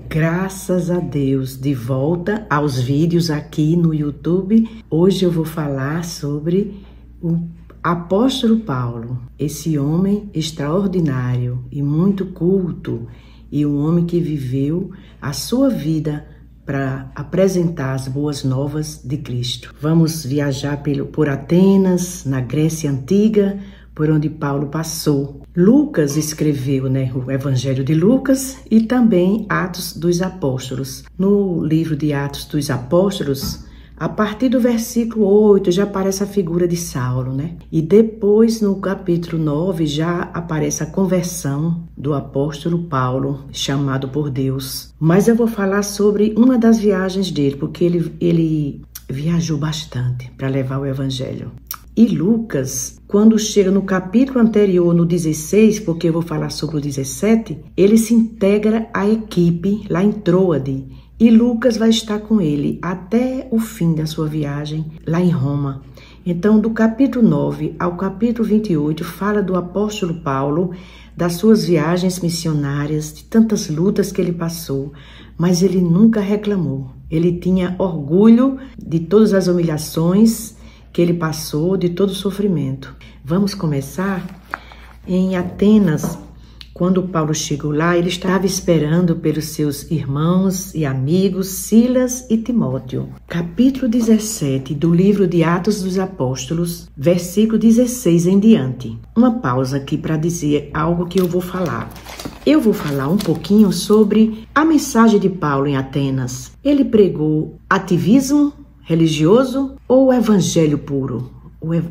Graças a Deus, de volta aos vídeos aqui no YouTube. Hoje eu vou falar sobre o apóstolo Paulo, esse homem extraordinário e muito culto, e um homem que viveu a sua vida para apresentar as boas novas de Cristo. Vamos viajar por Atenas, na Grécia Antiga, por onde Paulo passou. Lucas escreveu, o Evangelho de Lucas e também Atos dos Apóstolos. No livro de Atos dos Apóstolos, a partir do versículo 8 já aparece a figura de Saulo, E depois no capítulo 9 já aparece a conversão do apóstolo Paulo, chamado por Deus. Mas eu vou falar sobre uma das viagens dele, porque ele viajou bastante para levar o Evangelho. E Lucas, quando chega no capítulo anterior, no 16, porque eu vou falar sobre o 17, ele se integra à equipe lá em Troade. E Lucas vai estar com ele até o fim da sua viagem lá em Roma. Então, do capítulo 9 ao capítulo 28, fala do apóstolo Paulo, das suas viagens missionárias, de tantas lutas que ele passou, mas ele nunca reclamou. Ele tinha orgulho de todas as humilhações que ele passou, de todo o sofrimento. Vamos começar em Atenas. Quando Paulo chegou lá, ele estava esperando pelos seus irmãos e amigos Silas e Timóteo. Capítulo 17 do livro de Atos dos Apóstolos, versículo 16 em diante. Uma pausa aqui para dizer algo que eu vou falar. Eu vou falar um pouquinho sobre a mensagem de Paulo em Atenas. Ele pregou ativismo religioso ou evangelho puro,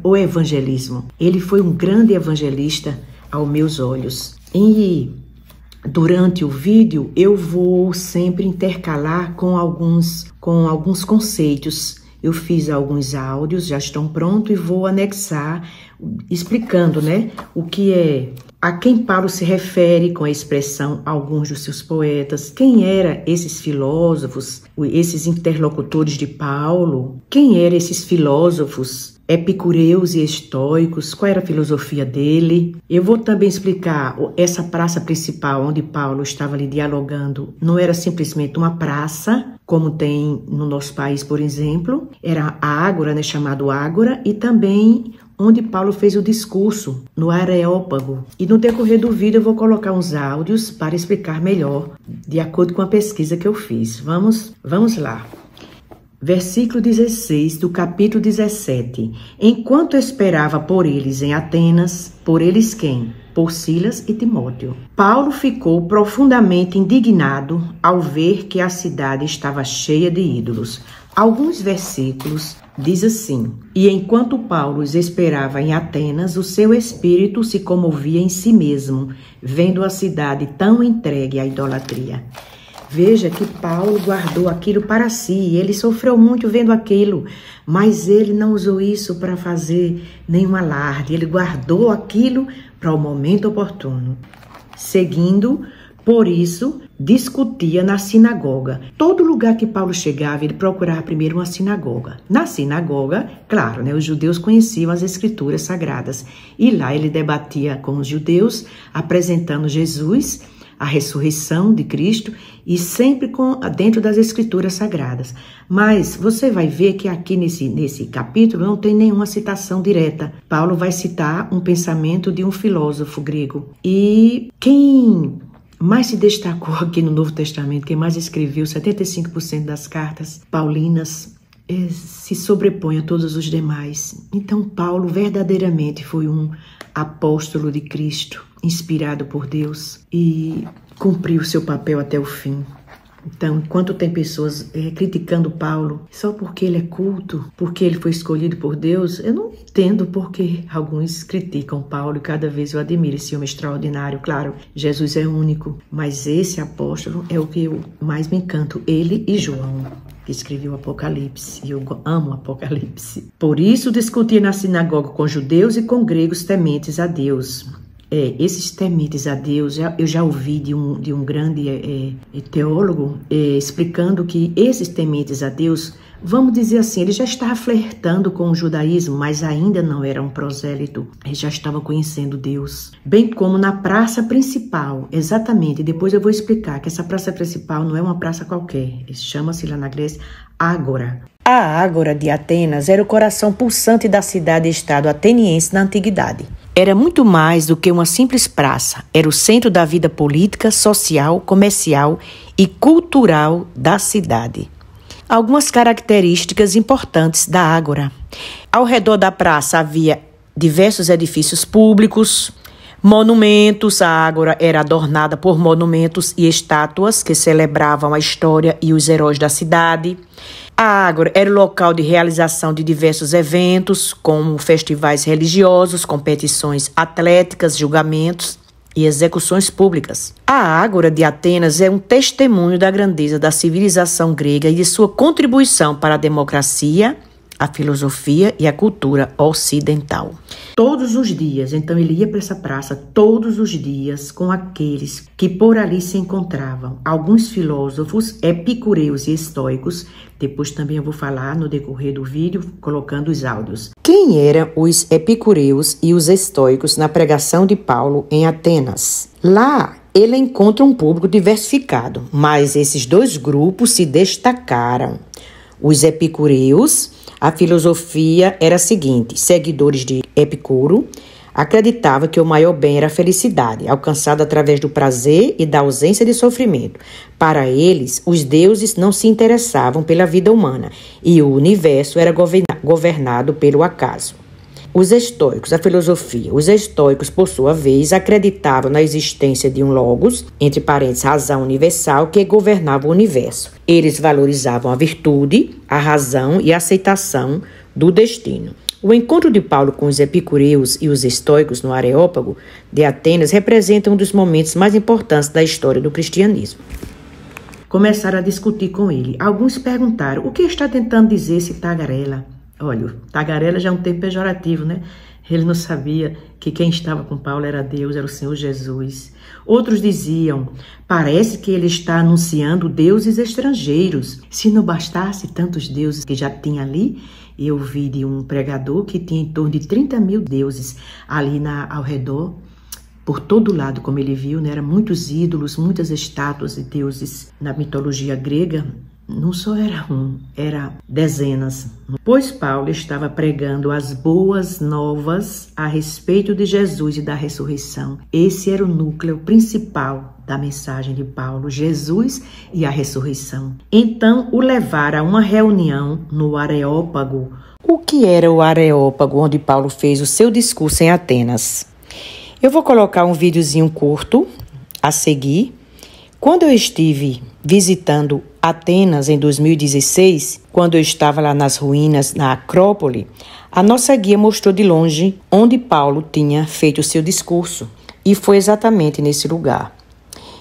o evangelismo. Ele foi um grande evangelista aos meus olhos. E durante o vídeo eu vou sempre intercalar com alguns conceitos. Eu fiz alguns áudios, já estão prontos, e vou anexar explicando, o que é, a quem Paulo se refere com a expressão alguns dos seus poetas, quem eram esses filósofos, esses interlocutores de Paulo, quem eram esses filósofos epicureus e estoicos, qual era a filosofia dele. Eu vou também explicar essa praça principal onde Paulo estava ali dialogando, não era simplesmente uma praça, como tem no nosso país, por exemplo, era a ágora, chamado ágora, e também onde Paulo fez o discurso, no Areópago. E no decorrer do vídeo eu vou colocar uns áudios para explicar melhor, de acordo com a pesquisa que eu fiz. Vamos lá. Versículo 16 do capítulo 17. Enquanto esperava por eles em Atenas, por eles quem? Por Silas e Timóteo. Paulo ficou profundamente indignado ao ver que a cidade estava cheia de ídolos. Alguns versículos diz assim: E enquanto Paulo os esperava em Atenas, o seu espírito se comovia em si mesmo, vendo a cidade tão entregue à idolatria. Veja que Paulo guardou aquilo para si, ele sofreu muito vendo aquilo, mas ele não usou isso para fazer nenhum alarde, ele guardou aquilo para o momento oportuno. Seguindo, por isso, discutia na sinagoga. Todo lugar que Paulo chegava, ele procurava primeiro uma sinagoga. Na sinagoga, claro, os judeus conheciam as escrituras sagradas, e lá ele debatia com os judeus, apresentando Jesus, a ressurreição de Cristo, e sempre dentro das escrituras sagradas. Mas você vai ver que aqui nesse capítulo não tem nenhuma citação direta. Paulo vai citar um pensamento de um filósofo grego. E quem mais se destacou aqui no Novo Testamento, quem mais escreveu 75% das cartas paulinas, se sobrepõe a todos os demais. Então Paulo verdadeiramente foi um apóstolo de Cristo, inspirado por Deus, e cumpriu seu papel até o fim. Então, enquanto tem pessoas criticando Paulo só porque ele é culto, porque ele foi escolhido por Deus, eu não entendo porque alguns criticam Paulo, e cada vez eu admiro esse homem extraordinário. Claro, Jesus é único, mas esse apóstolo é o que eu mais me encanto, ele e João, que escreveu o Apocalipse, e eu amo o Apocalipse. Por isso discutia na sinagoga com judeus e com gregos tementes a Deus. esses tementes a Deus, eu já ouvi de um grande teólogo explicando que esses tementes a Deus, vamos dizer assim, ele já estava flertando com o judaísmo, mas ainda não era um prosélito, ele já estava conhecendo Deus. Bem como na praça principal, exatamente, depois eu vou explicar que essa praça principal não é uma praça qualquer, chama-se lá na Grécia Ágora. A Ágora de Atenas era o coração pulsante da cidade-estado ateniense na antiguidade. Era muito mais do que uma simples praça, era o centro da vida política, social, comercial e cultural da cidade. Algumas características importantes da Ágora. Ao redor da praça havia diversos edifícios públicos, monumentos. A Ágora era adornada por monumentos e estátuas que celebravam a história e os heróis da cidade. A Ágora era o local de realização de diversos eventos, como festivais religiosos, competições atléticas, julgamentos e execuções públicas. A Ágora de Atenas é um testemunho da grandeza da civilização grega e de sua contribuição para a democracia, a filosofia e a cultura ocidental. Todos os dias, então ele ia para essa praça todos os dias com aqueles que por ali se encontravam. Alguns filósofos epicureus e estoicos, depois também eu vou falar no decorrer do vídeo, colocando os áudios. Quem eram os epicureus e os estoicos na pregação de Paulo em Atenas? Lá ele encontra um público diversificado, mas esses dois grupos se destacaram. Os epicureus, a filosofia era a seguinte: seguidores de Epicuro acreditavam que o maior bem era a felicidade, alcançada através do prazer e da ausência de sofrimento. Para eles, os deuses não se interessavam pela vida humana e o universo era governado pelo acaso. Os estoicos, a filosofia. Os estoicos, por sua vez, acreditavam na existência de um logos, entre parênteses, razão universal, que governava o universo. Eles valorizavam a virtude, a razão e a aceitação do destino. O encontro de Paulo com os epicureus e os estoicos no Areópago de Atenas representa um dos momentos mais importantes da história do cristianismo. Começaram a discutir com ele. Alguns perguntaram: o que está tentando dizer esse tagarela? Olha, tagarela já é um termo pejorativo, né? Ele não sabia que quem estava com Paulo era Deus, era o Senhor Jesus. Outros diziam: parece que ele está anunciando deuses estrangeiros. Se não bastasse tantos deuses que já tinha ali, eu vi de um pregador que tinha em torno de 30 mil deuses ali ao redor, por todo lado, como ele viu, né? Eram muitos ídolos, muitas estátuas de deuses na mitologia grega. Não só era um, era dezenas. Pois Paulo estava pregando as boas novas a respeito de Jesus e da ressurreição. Esse era o núcleo principal da mensagem de Paulo, Jesus e a ressurreição. Então o levaram a uma reunião no Areópago. O que era o Areópago, onde Paulo fez o seu discurso em Atenas? Eu vou colocar um videozinho curto a seguir. Quando eu estive visitando Atenas em 2016, quando eu estava lá nas ruínas, na Acrópole, a nossa guia mostrou de longe onde Paulo tinha feito o seu discurso, e foi exatamente nesse lugar.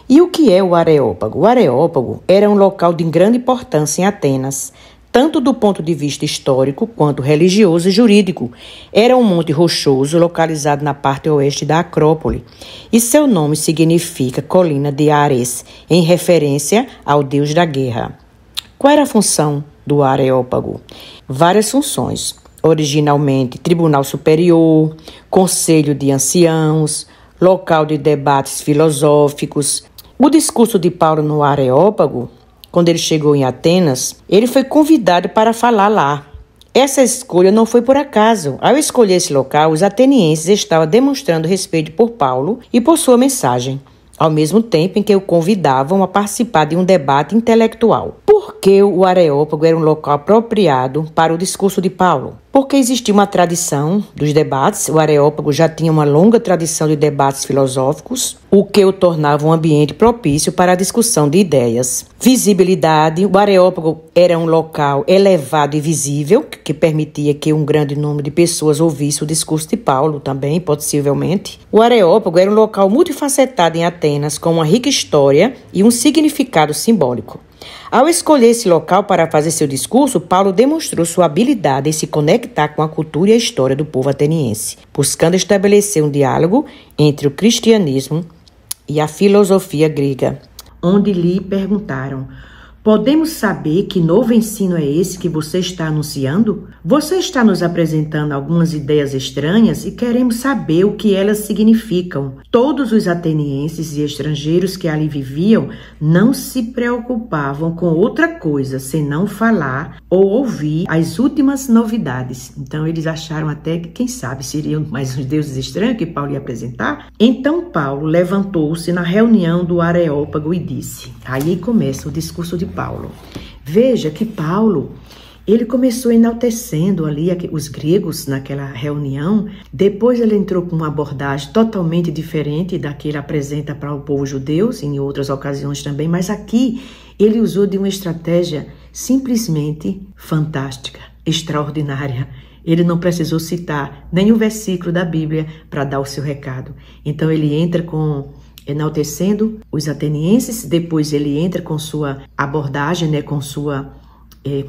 E o que é o Areópago? O Areópago era um local de grande importância em Atenas, tanto do ponto de vista histórico quanto religioso e jurídico. Era um monte rochoso localizado na parte oeste da Acrópole, e seu nome significa colina de Ares, em referência ao deus da guerra. Qual era a função do Areópago? Várias funções. Originalmente, tribunal superior, conselho de anciãos, local de debates filosóficos. O discurso de Paulo no Areópago, quando ele chegou em Atenas, ele foi convidado para falar lá. Essa escolha não foi por acaso. Ao escolher esse local, os atenienses estavam demonstrando respeito por Paulo e por sua mensagem, ao mesmo tempo em que o convidavam a participar de um debate intelectual. Por que o Areópago era um local apropriado para o discurso de Paulo? Porque existia uma tradição dos debates. O Areópago já tinha uma longa tradição de debates filosóficos, o que o tornava um ambiente propício para a discussão de ideias. Visibilidade. O Areópago era um local elevado e visível, que permitia que um grande número de pessoas ouvisse o discurso de Paulo também, possivelmente. O Areópago era um local multifacetado em Atenas, com uma rica história e um significado simbólico. Ao escolher esse local para fazer seu discurso, Paulo demonstrou sua habilidade em se conectar com a cultura e a história do povo ateniense, buscando estabelecer um diálogo entre o cristianismo e a filosofia grega, onde lhe perguntaram: podemos saber que novo ensino é esse que você está anunciando? Você está nos apresentando algumas ideias estranhas e queremos saber o que elas significam. Todos os atenienses e estrangeiros que ali viviam não se preocupavam com outra coisa senão falar ou ouvir as últimas novidades. Então eles acharam até que, quem sabe, seriam mais uns deuses estranhos que Paulo ia apresentar. Então Paulo levantou-se na reunião do Areópago e disse... Aí começa o discurso de Paulo. Veja que Paulo, ele começou enaltecendo ali os gregos naquela reunião. Depois ele entrou com uma abordagem totalmente diferente da que ele apresenta para o povo judeu, em outras ocasiões também. Mas aqui ele usou de uma estratégia simplesmente fantástica, extraordinária. Ele não precisou citar nenhum versículo da Bíblia para dar o seu recado. Então ele entra enaltecendo os atenienses, depois ele entra com sua abordagem, com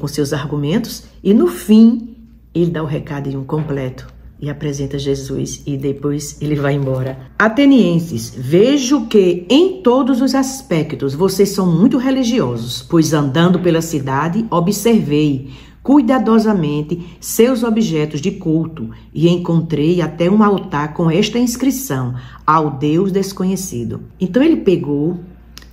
seus argumentos, e no fim ele dá o recado em um completo e apresenta Jesus, e depois ele vai embora. Atenienses, vejo que em todos os aspectos vocês são muito religiosos, pois andando pela cidade observei cuidadosamente seus objetos de culto e encontrei até um altar com esta inscrição: ao Deus desconhecido. Então ele pegou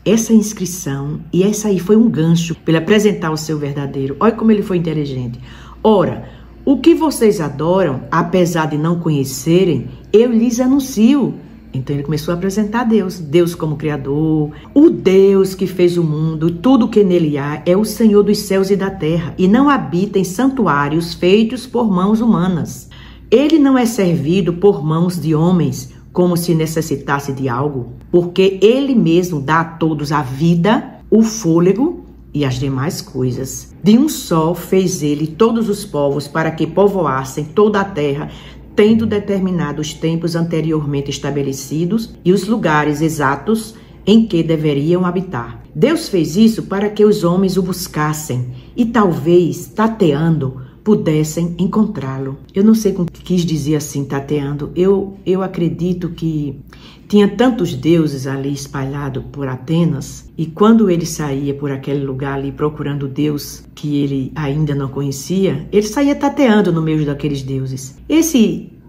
essa inscrição e essa aí foi um gancho para ele apresentar o seu verdadeiro. Olha como ele foi inteligente. Ora, o que vocês adoram, apesar de não conhecerem, eu lhes anuncio. Então ele começou a apresentar Deus, Deus como Criador, o Deus que fez o mundo, tudo que nele há, é o Senhor dos céus e da terra, e não habita em santuários feitos por mãos humanas. Ele não é servido por mãos de homens, como se necessitasse de algo, porque ele mesmo dá a todos a vida, o fôlego e as demais coisas. De um só fez ele todos os povos para que povoassem toda a terra, tendo determinado os tempos anteriormente estabelecidos e os lugares exatos em que deveriam habitar. Deus fez isso para que os homens o buscassem e talvez, tateando, pudessem encontrá-lo. Eu não sei como quis dizer assim, tateando. Eu acredito que tinha tantos deuses ali espalhados por Atenas, e quando ele saía por aquele lugar ali procurando Deus que ele ainda não conhecia, ele saía tateando no meio daqueles deuses.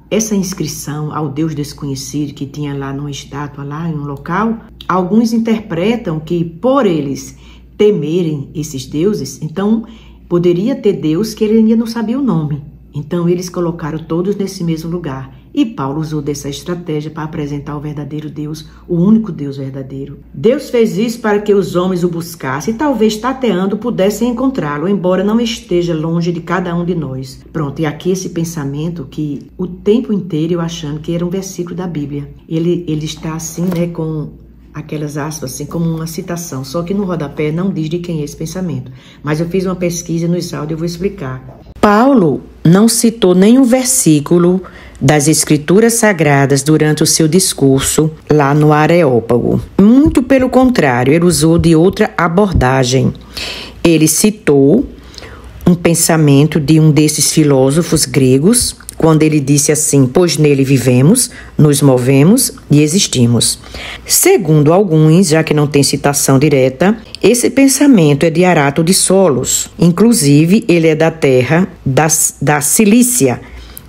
Essa inscrição ao Deus desconhecido que tinha lá numa estátua, lá em um local, alguns interpretam que por eles temerem esses deuses, então poderia ter Deus que ele ainda não sabia o nome. Então eles colocaram todos nesse mesmo lugar. E Paulo usou dessa estratégia para apresentar o verdadeiro Deus, o único Deus verdadeiro. Deus fez isso para que os homens o buscassem e talvez tateando pudessem encontrá-lo, embora não esteja longe de cada um de nós. Pronto, e aqui esse pensamento que o tempo inteiro eu achando que era um versículo da Bíblia. Ele está assim, com aquelas aspas, assim como uma citação, só que no rodapé não diz de quem é esse pensamento. Mas eu fiz uma pesquisa nos áudios e eu vou explicar. Paulo não citou nenhum versículo das Escrituras Sagradas durante o seu discurso lá no Areópago. Muito pelo contrário, ele usou de outra abordagem. Ele citou um pensamento de um desses filósofos gregos, quando ele disse assim: pois nele vivemos, nos movemos e existimos. Segundo alguns, já que não tem citação direta, esse pensamento é de Arato de Solos. Inclusive, ele é da terra da Cilícia,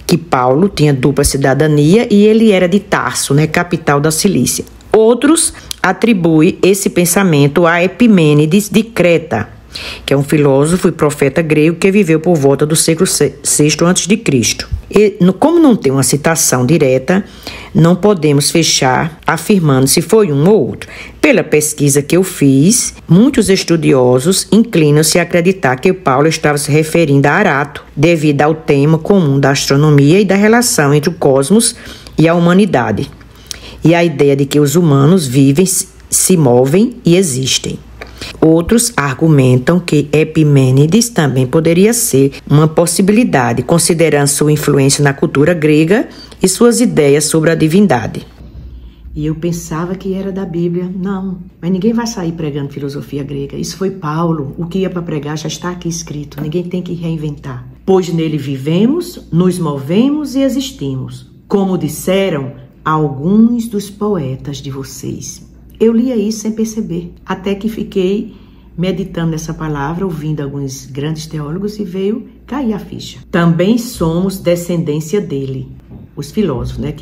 que Paulo tinha dupla cidadania e ele era de Tarso, capital da Cilícia. Outros atribuem esse pensamento a Epimênides de Creta, que é um filósofo e profeta grego que viveu por volta do século VI a.C. E, como não tem uma citação direta, não podemos fechar afirmando se foi um ou outro. Pela pesquisa que eu fiz, muitos estudiosos inclinam-se a acreditar que Paulo estava se referindo a Arato, devido ao tema comum da astronomia e da relação entre o cosmos e a humanidade, e a ideia de que os humanos vivem, se movem e existem. Outros argumentam que Epimênides também poderia ser uma possibilidade, considerando sua influência na cultura grega e suas ideias sobre a divindade. E eu pensava que era da Bíblia. Não, mas ninguém vai sair pregando filosofia grega. Isso foi Paulo. O que ia para pregar já está aqui escrito. Ninguém tem que reinventar. Pois nele vivemos, nos movemos e existimos, como disseram alguns dos poetas de vocês. Eu lia isso sem perceber, até que fiquei meditando nessa palavra, ouvindo alguns grandes teólogos e veio cair a ficha. Também somos descendência dele. Os filósofos, né?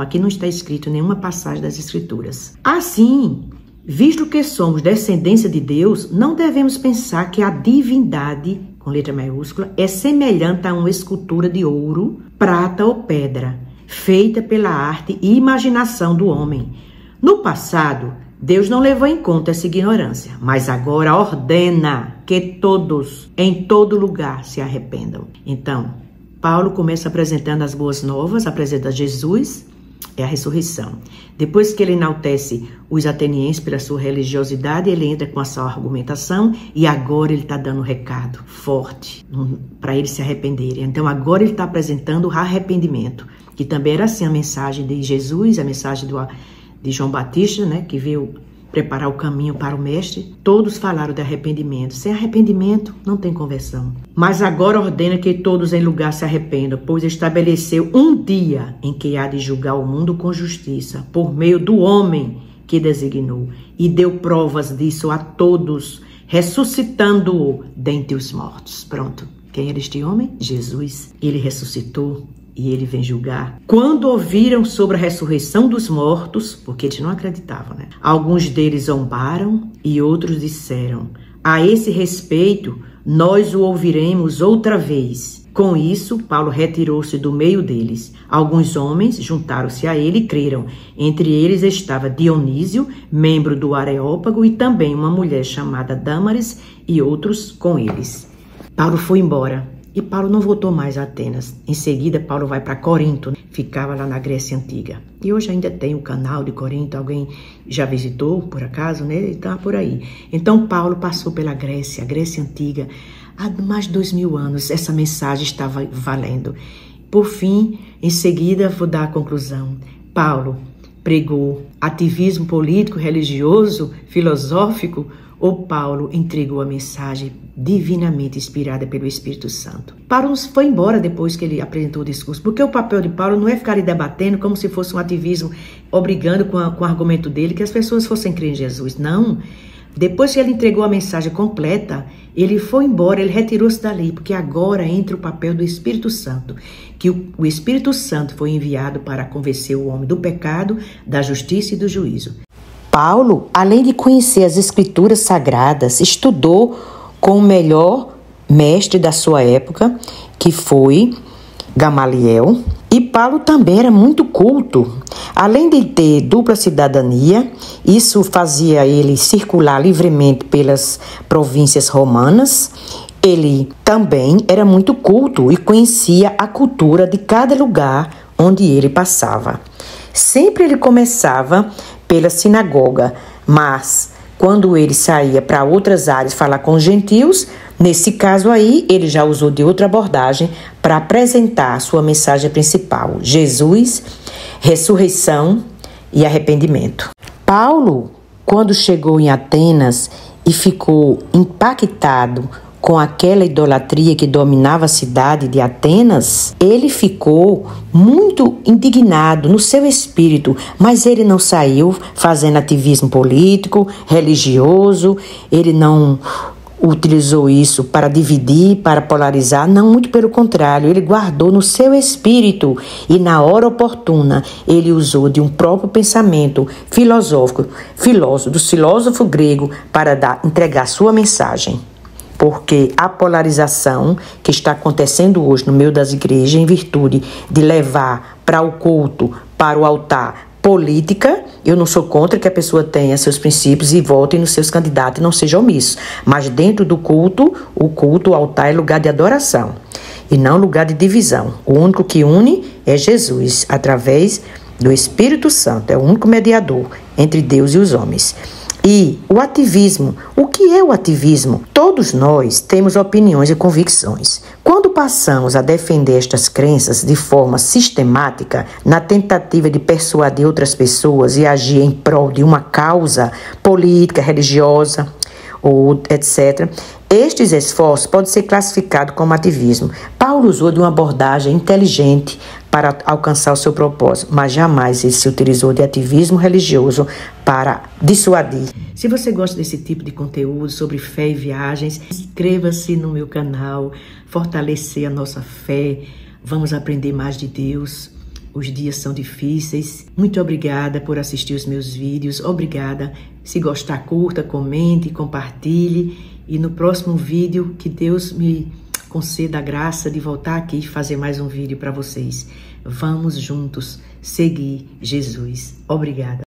Aqui não está escrito nenhuma passagem das Escrituras. Assim, visto que somos descendência de Deus, não devemos pensar que a divindade, com letra maiúscula, é semelhante a uma escultura de ouro, prata ou pedra, feita pela arte e imaginação do homem. No passado, Deus não levou em conta essa ignorância, mas agora ordena que todos, em todo lugar, se arrependam. Então, Paulo começa apresentando as boas novas, apresenta Jesus, é a ressurreição. Depois que ele enaltece os atenienses pela sua religiosidade, ele entra com a sua argumentação e agora ele está dando um recado forte para eles se arrependerem. Então agora ele está apresentando o arrependimento, que também era assim a mensagem de Jesus, a mensagem de João Batista, né, que veio preparar o caminho para o mestre. Todos falaram de arrependimento. Sem arrependimento não tem conversão. Mas agora ordena que todos em lugar se arrependam, pois estabeleceu um dia em que há de julgar o mundo com justiça, por meio do homem que designou, e deu provas disso a todos, ressuscitando-o dentre os mortos. Pronto. Quem era este homem? Jesus. Ele ressuscitou e ele vem julgar. Quando ouviram sobre a ressurreição dos mortos, porque eles não acreditavam, né? Alguns deles zombaram e outros disseram: a esse respeito, nós o ouviremos outra vez. Com isso, Paulo retirou-se do meio deles. Alguns homens juntaram-se a ele e creram. Entre eles estava Dionísio, membro do Areópago, e também uma mulher chamada Dâmaris e outros com eles. Paulo foi embora. E Paulo não voltou mais a Atenas. Em seguida, Paulo vai para Corinto, ficava lá na Grécia Antiga. E hoje ainda tem o canal de Corinto, alguém já visitou, por acaso, né? Ele está por aí. Então, Paulo passou pela Grécia, a Grécia Antiga. Há mais de 2000 anos, essa mensagem estava valendo. Por fim, em seguida, vou dar a conclusão. Paulo pregou ativismo político, religioso, filosófico, ou Paulo entregou a mensagem divinamente inspirada pelo Espírito Santo? Paulo foi embora depois que ele apresentou o discurso, porque o papel de Paulo não é ficar ali debatendo como se fosse um ativismo, obrigando com o argumento dele que as pessoas fossem crer em Jesus. Não. Depois que ele entregou a mensagem completa, ele foi embora, ele retirou-se dali, porque agora entra o papel do Espírito Santo, que o Espírito Santo foi enviado para convencer o homem do pecado, da justiça e do juízo. Paulo, além de conhecer as Escrituras Sagradas, estudou com o melhor mestre da sua época, que foi Gamaliel. E Paulo também era muito culto. Além de ter dupla cidadania, isso fazia ele circular livremente pelas províncias romanas. Ele também era muito culto e conhecia a cultura de cada lugar onde ele passava. Sempre ele começava pela sinagoga, mas quando ele saía para outras áreas falar com os gentios, nesse caso aí, ele já usou de outra abordagem para apresentar a sua mensagem principal: Jesus, ressurreição e arrependimento. Paulo, quando chegou em Atenas e ficou impactado com aquela idolatria que dominava a cidade de Atenas, ele ficou muito indignado no seu espírito, mas ele não saiu fazendo ativismo político, religioso, ele não utilizou isso para dividir, para polarizar, não, muito pelo contrário, ele guardou no seu espírito e na hora oportuna ele usou de um próprio pensamento filosófico, dos filósofos gregos para entregar sua mensagem. Porque a polarização que está acontecendo hoje no meio das igrejas, em virtude de levar para o culto, para o altar, política, eu não sou contra que a pessoa tenha seus princípios e vote nos seus candidatos e não seja omisso. Mas dentro do culto, o altar é lugar de adoração e não lugar de divisão. O único que une é Jesus, através do Espírito Santo. É o único mediador entre Deus e os homens. E o ativismo. O que é o ativismo? Todos nós temos opiniões e convicções. Quando Quando passamos a defender estas crenças de forma sistemática, na tentativa de persuadir outras pessoas e agir em prol de uma causa política, religiosa, ou etc., estes esforços podem ser classificados como ativismo. Paulo usou de uma abordagem inteligente para alcançar o seu propósito, mas jamais ele se utilizou de ativismo religioso para dissuadir. Se você gosta desse tipo de conteúdo sobre fé e viagens, inscreva-se no meu canal, fortalecer a nossa fé, vamos aprender mais de Deus. Os dias são difíceis. Muito obrigada por assistir os meus vídeos. Obrigada. Se gostar, curta, comente, compartilhe. E no próximo vídeo, que Deus me conceda a graça de voltar aqui e fazer mais um vídeo para vocês. Vamos juntos seguir Jesus. Obrigada.